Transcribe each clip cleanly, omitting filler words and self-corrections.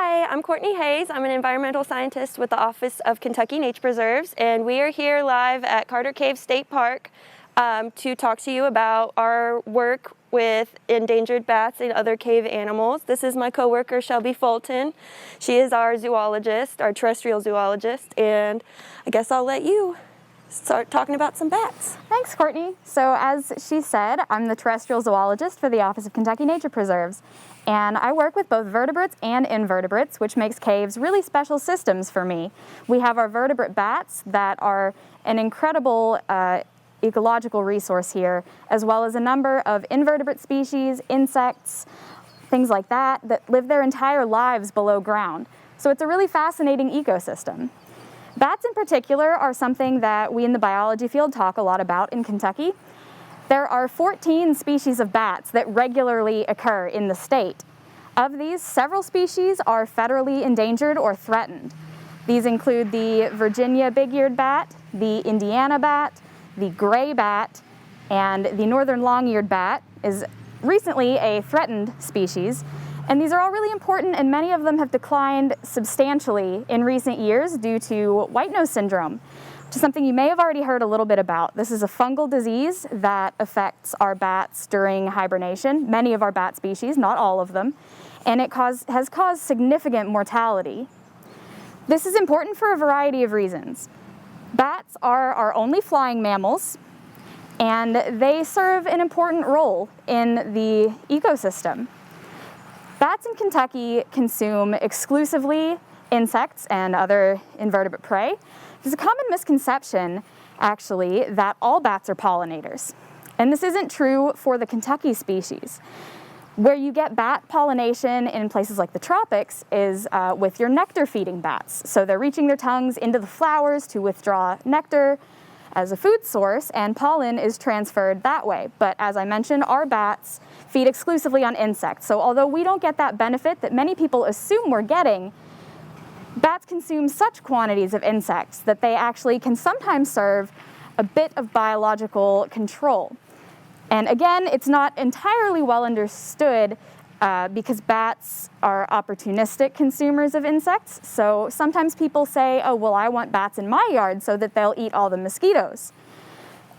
Hi, I'm Courtney Hayes. I'm an environmental scientist with the Office of Kentucky Nature Preserves, and we are here live at Carter Cave State Park to talk to you about our work with endangered bats and other cave animals. This is my coworker Shelby Fulton. She is our zoologist, our terrestrial zoologist, and I guess I'll let you start talking about some bats. Thanks, Courtney. So as she said, I'm the terrestrial zoologist for the Office of Kentucky Nature Preserves, and I work with both vertebrates and invertebrates, which makes caves really special systems for me. We have our vertebrate bats that are an incredible ecological resource here, as well as a number of invertebrate species, insects, things like that live their entire lives below ground. So it's a really fascinating ecosystem. Bats in particular are something that we in the biology field talk a lot about in Kentucky. There are 14 species of bats that regularly occur in the state. Of these, several species are federally endangered or threatened. These include the Virginia big-eared bat, the Indiana bat, the gray bat, and the northern long-eared bat is recently a threatened species. And these are all really important, and many of them have declined substantially in recent years due to white nose syndrome, which is something you may have already heard a little bit about. This is a fungal disease that affects our bats during hibernation, many of our bat species, not all of them, and it has caused significant mortality. This is important for a variety of reasons. Bats are our only flying mammals, and they serve an important role in the ecosystem. Bats in Kentucky consume exclusively insects and other invertebrate prey. There's a common misconception, actually, that all bats are pollinators. And this isn't true for the Kentucky species. Where you get bat pollination in places like the tropics is with your nectar-feeding bats. So they're reaching their tongues into the flowers to withdraw nectar as a food source, and pollen is transferred that way. But as I mentioned, our bats feed exclusively on insects. So although we don't get that benefit that many people assume we're getting, bats consume such quantities of insects that they actually can sometimes serve a bit of biological control. And again, it's not entirely well understood because bats are opportunistic consumers of insects. So sometimes people say, oh, well, I want bats in my yard so that they'll eat all the mosquitoes.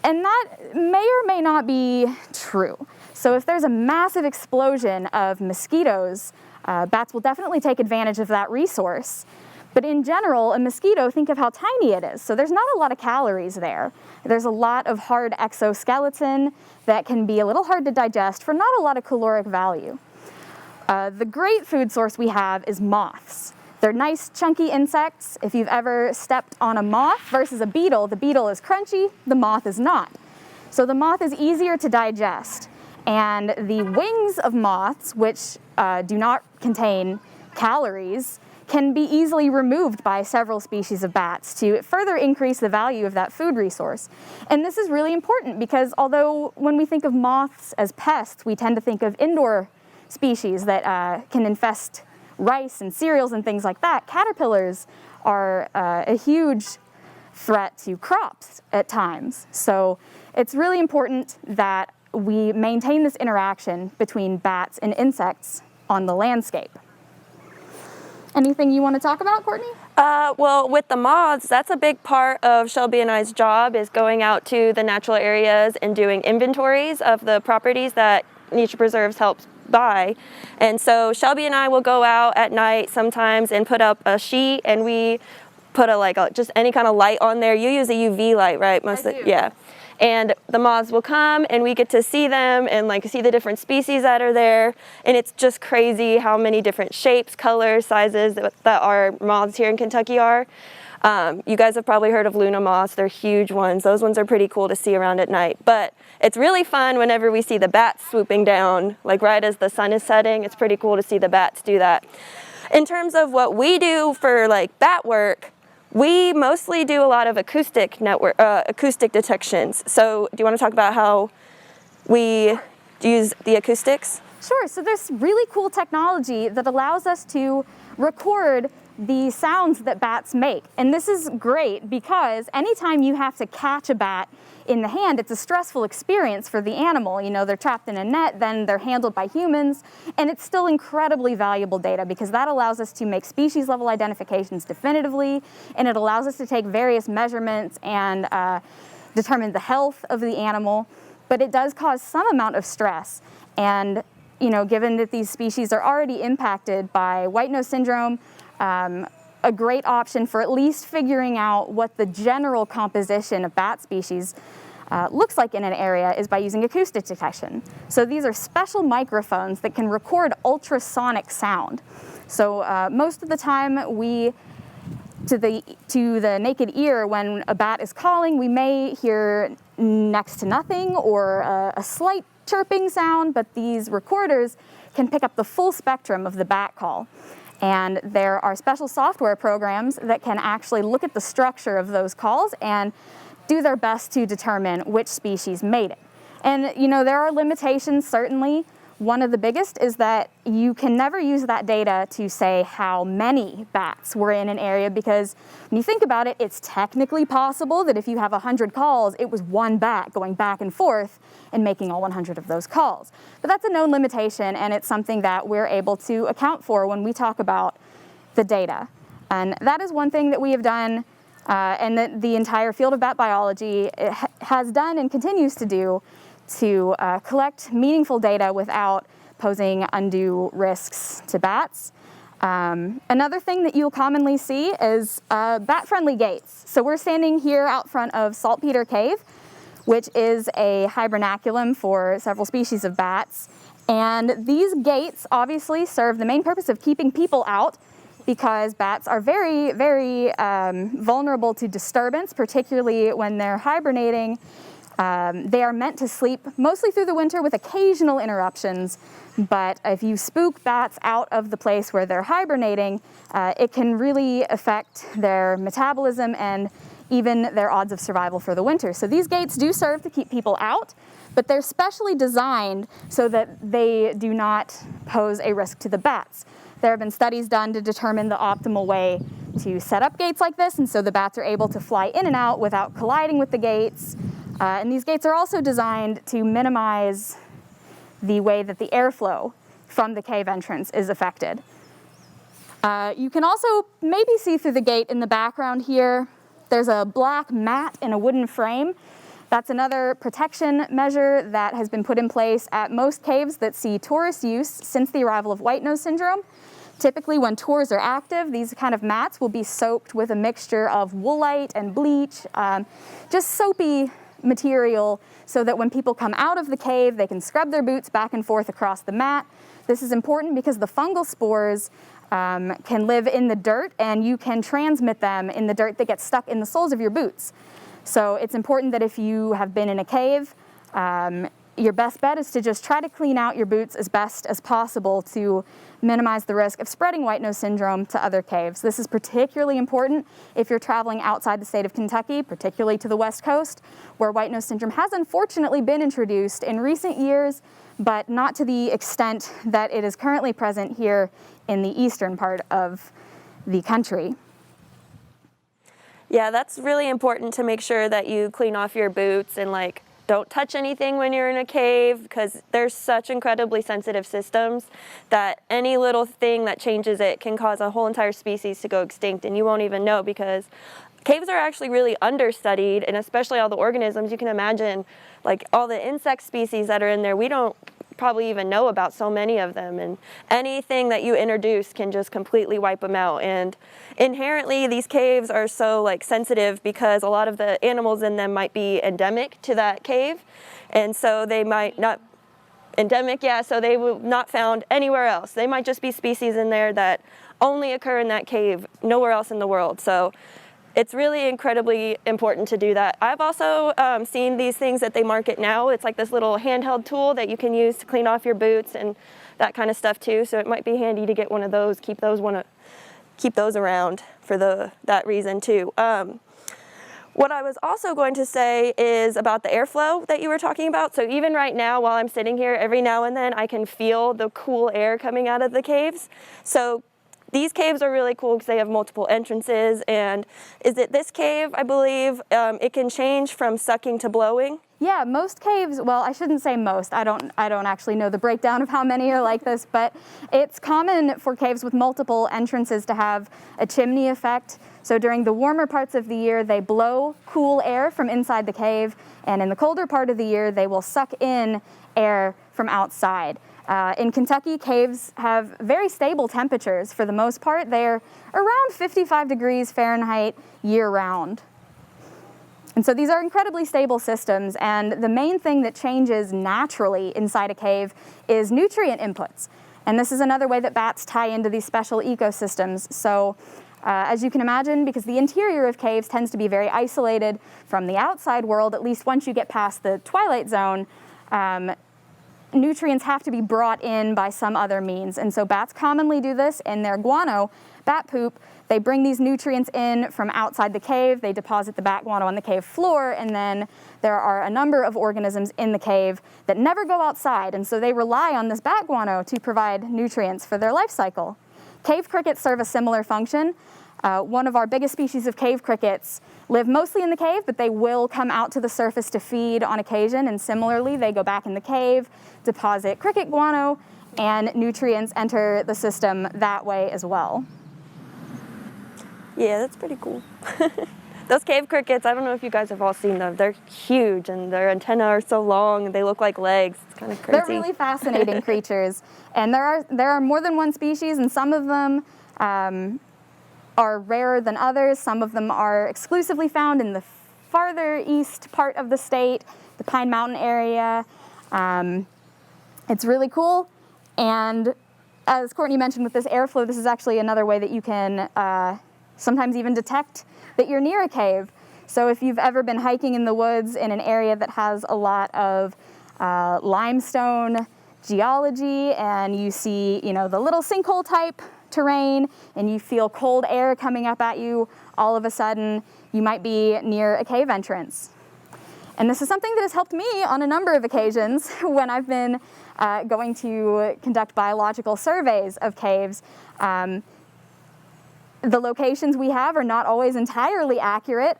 And that may or may not be true. So if there's a massive explosion of mosquitoes, bats will definitely take advantage of that resource. But in general, a mosquito, think of how tiny it is. So there's not a lot of calories there. There's a lot of hard exoskeleton that can be a little hard to digest for not a lot of caloric value. The great food source we have is moths. They're nice, chunky insects. If you've ever stepped on a moth versus a beetle, the beetle is crunchy, the moth is not. So the moth is easier to digest. And the wings of moths, which do not contain calories, can be easily removed by several species of bats to further increase the value of that food resource. And this is really important because although when we think of moths as pests, we tend to think of indoor species that can infest rice and cereals and things like that, caterpillars are a huge threat to crops at times. So it's really important that we maintain this interaction between bats and insects on the landscape. Anything you want to talk about, Courtney? Well, with the moths, that's a big part of Shelby and I's job is going out to the natural areas and doing inventories of the properties that Nature Preserves helps buy. And so Shelby and I will go out at night sometimes and put up a sheet, and we put just any kind of light on there. You use a UV light, right? I do. Yeah. And the moths will come and we get to see them and see the different species that are there. And it's just crazy how many different shapes, colors, sizes that our moths here in Kentucky are. You guys have probably heard of Luna moths. They're huge ones. Those ones are pretty cool to see around at night. But it's really fun whenever we see the bats swooping down, right as the sun is setting. It's pretty cool to see the bats do that. In terms of what we do for bat work, we mostly do a lot of acoustic detections. So do you want to talk about how we use the acoustics? Sure, so there's really cool technology that allows us to record the sounds that bats make. And this is great because anytime you have to catch a bat in the hand, it's a stressful experience for the animal. You know, they're trapped in a net, then they're handled by humans, and it's still incredibly valuable data because that allows us to make species level identifications definitively, and it allows us to take various measurements and determine the health of the animal. But it does cause some amount of stress. And, you know, given that these species are already impacted by white nose syndrome, a great option for at least figuring out what the general composition of bat species looks like in an area is by using acoustic detection. So these are special microphones that can record ultrasonic sound. So most of the time to the naked ear, when a bat is calling, we may hear next to nothing or a slight chirping sound, but these recorders can pick up the full spectrum of the bat call. And there are special software programs that can actually look at the structure of those calls and do their best to determine which species made it. And you know, there are limitations, certainly. One of the biggest is that you can never use that data to say how many bats were in an area, because when you think about it, it's technically possible that if you have 100 calls, it was one bat going back and forth and making all 100 of those calls. But that's a known limitation, and it's something that we're able to account for when we talk about the data. And that is one thing that we have done, and that the entire field of bat biology has done and continues to do, to collect meaningful data without posing undue risks to bats. Another thing that you'll commonly see is bat-friendly gates. So we're standing here out front of Saltpeter Cave, which is a hibernaculum for several species of bats. And these gates obviously serve the main purpose of keeping people out, because bats are very, very vulnerable to disturbance, particularly when they're hibernating. They are meant to sleep mostly through the winter with occasional interruptions, but if you spook bats out of the place where they're hibernating, it can really affect their metabolism and even their odds of survival for the winter. So these gates do serve to keep people out, but they're specially designed so that they do not pose a risk to the bats. There have been studies done to determine the optimal way to set up gates like this, and so the bats are able to fly in and out without colliding with the gates. And these gates are also designed to minimize the way that the airflow from the cave entrance is affected. You can also maybe see through the gate in the background here. There's a black mat in a wooden frame. That's another protection measure that has been put in place at most caves that see tourist use since the arrival of white nose syndrome. Typically when tours are active, these kind of mats will be soaked with a mixture of woolite and bleach, just soapy material, so that when people come out of the cave, they can scrub their boots back and forth across the mat. This is important because the fungal spores can live in the dirt, and you can transmit them in the dirt that gets stuck in the soles of your boots. So it's important that if you have been in a cave, your best bet is to just try to clean out your boots as best as possible to minimize the risk of spreading white nose syndrome to other caves. This is particularly important if you're traveling outside the state of Kentucky, particularly to the West Coast, where white nose syndrome has unfortunately been introduced in recent years, but not to the extent that it is currently present here in the eastern part of the country. Yeah, that's really important to make sure that you clean off your boots and don't touch anything when you're in a cave, because there's such incredibly sensitive systems that any little thing that changes it can cause a whole entire species to go extinct, and you won't even know, because caves are actually really understudied, and especially all the organisms. You can imagine all the insect species that are in there. We don't probably even know about so many of them, and anything that you introduce can just completely wipe them out. And inherently these caves are so sensitive because a lot of the animals in them might be endemic to that cave, and so they might not so they will not found anywhere else. They might just be species in there that only occur in that cave, nowhere else in the world. So it's really incredibly important to do that. I've also seen these things that they market now. It's like this little handheld tool that you can use to clean off your boots and that kind of stuff too. So it might be handy to get one of those, keep those around for that reason too. What I was also going to say is about the airflow that you were talking about. So even right now, while I'm sitting here, every now and then I can feel the cool air coming out of the caves. So these caves are really cool because they have multiple entrances. And is it this cave, I believe, it can change from sucking to blowing? Yeah, most caves, well, I shouldn't say most. I don't actually know the breakdown of how many are like this, but it's common for caves with multiple entrances to have a chimney effect. So during the warmer parts of the year, they blow cool air from inside the cave, and in the colder part of the year, they will suck in air from outside. In Kentucky, caves have very stable temperatures. For the most part, they're around 55 degrees Fahrenheit year-round. And so these are incredibly stable systems, and the main thing that changes naturally inside a cave is nutrient inputs. And this is another way that bats tie into these special ecosystems. So as you can imagine, because the interior of caves tends to be very isolated from the outside world, at least once you get past the twilight zone, nutrients have to be brought in by some other means. And so bats commonly do this in their guano, bat poop. They bring these nutrients in from outside the cave, they deposit the bat guano on the cave floor, and then there are a number of organisms in the cave that never go outside, and so they rely on this bat guano to provide nutrients for their life cycle. Cave crickets serve a similar function. One of our biggest species of cave crickets live mostly in the cave, but they will come out to the surface to feed on occasion, and similarly, they go back in the cave, deposit cricket guano, and nutrients enter the system that way as well. Yeah, that's pretty cool. Those cave crickets, I don't know if you guys have all seen them. They're huge, and their antennae are so long, and they look like legs. It's kind of crazy. They're really fascinating creatures, and there are more than one species, and some of them are rarer than others. Some of them are exclusively found in the farther east part of the state, the Pine Mountain area. It's really cool, and as Courtney mentioned with this airflow, this is actually another way that you can sometimes even detect that you're near a cave. So if you've ever been hiking in the woods in an area that has a lot of limestone geology, and you see, the little sinkhole type terrain, and you feel cold air coming up at you, all of a sudden you might be near a cave entrance. And this is something that has helped me on a number of occasions when I've been going to conduct biological surveys of caves. The locations we have are not always entirely accurate.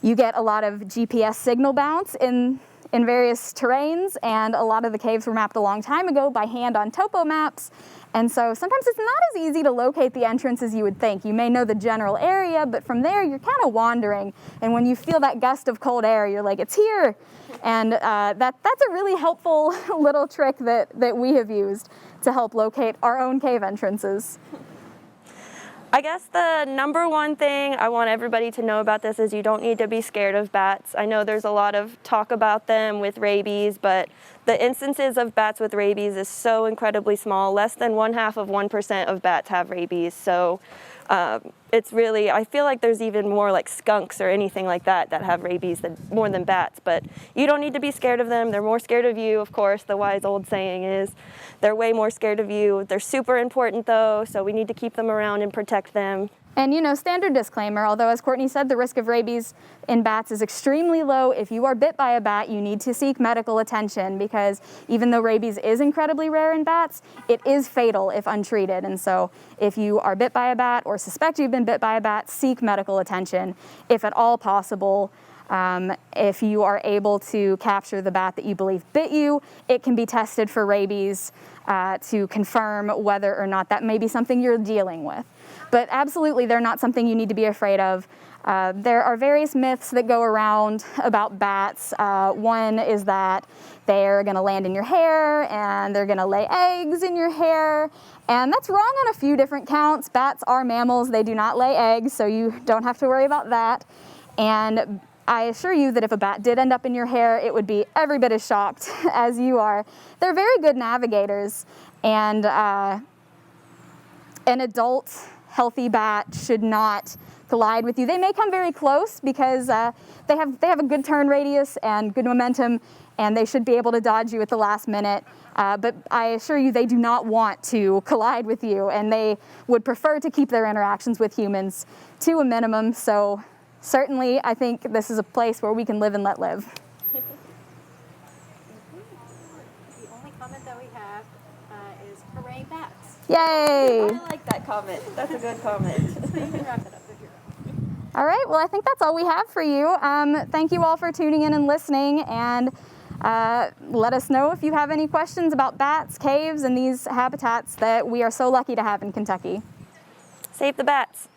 You get a lot of GPS signal bounce in various terrains, and a lot of the caves were mapped a long time ago by hand on topo maps. And so sometimes it's not as easy to locate the entrance as you would think. You may know the general area, but from there you're kind of wandering. And when you feel that gust of cold air, you're like, it's here. And that's a really helpful little trick that we have used to help locate our own cave entrances. I guess the number one thing I want everybody to know about this is you don't need to be scared of bats. I know there's a lot of talk about them with rabies, but the instances of bats with rabies is so incredibly small. Less than 0.5% of bats have rabies. So it's really, I feel like there's even more like skunks or anything like that have rabies more than bats. But you don't need to be scared of them. They're more scared of you, of course. The wise old saying is they're way more scared of you. They're super important though, so we need to keep them around and protect them. And standard disclaimer, although as Courtney said, the risk of rabies in bats is extremely low. If you are bit by a bat, you need to seek medical attention, because even though rabies is incredibly rare in bats, it is fatal if untreated. And so if you are bit by a bat or suspect you've been bit by a bat, seek medical attention if at all possible. If you are able to capture the bat that you believe bit you, it can be tested for rabies to confirm whether or not that may be something you're dealing with. But absolutely, they're not something you need to be afraid of. There are various myths that go around about bats. One is that they're going to land in your hair and they're going to lay eggs in your hair. And that's wrong on a few different counts. Bats are mammals. They do not lay eggs, so you don't have to worry about that. And I assure you that if a bat did end up in your hair, it would be every bit as shocked as you are. They're very good navigators, and an adult healthy bat should not collide with you. They may come very close because they have a good turn radius and good momentum, and they should be able to dodge you at the last minute. But I assure you they do not want to collide with you, and they would prefer to keep their interactions with humans to a minimum. So certainly I think this is a place where we can live and let live. The only comment that we have is hooray bats. Yay! I like that comment. That's a good comment. All right, well, I think that's all we have for you. Thank you all for tuning in and listening, and let us know if you have any questions about bats, caves, and these habitats that we are so lucky to have in Kentucky. Save the bats.